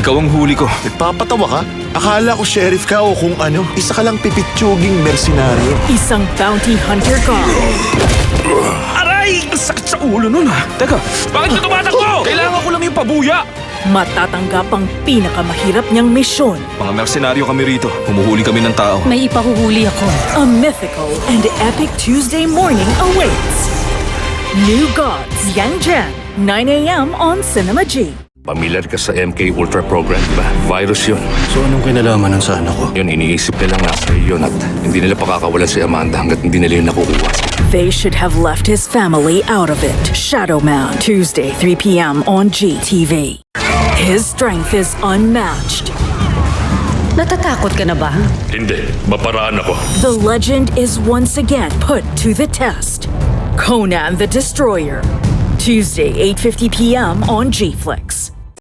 Ikaw ang huli ko. Nagpapatawa ka? Akala ko sheriff ka o kung ano. Isa ka lang pipitsuging mercenaryo. Isang bounty hunter ka. Aray! Ang sakit sa ulo nun ha. Teka, bakit ka tumatakbo? Kailangan ko lang yung pabuya. Matatanggap ang pinakamahirap niyang misyon. Mga mersenaryo kami rito. Humuhuli kami ng tao. May ipahuhuli ako. A mythical and epic Tuesday morning awaits. New Gods, Yang Jian, 9 a.m. on Cinema G. Pamilyar ka sa MK Ultra program, di ba? Virus yun. So anong kinalaman nun sa anak ko? Yun, iniisip nila nga sa yun at hindi nila pakakawalan si Amanda hanggat hindi nila yun nakukuha. They should have left his family out of it. Shadow Man, Tuesday, 3 p.m. on GTV. His strength is unmatched. Natatakot ka na ba? Hindi, maparaan ako. The legend is once again put to the test. Conan the Destroyer, Tuesday, 8:50 p.m. on G-Flix.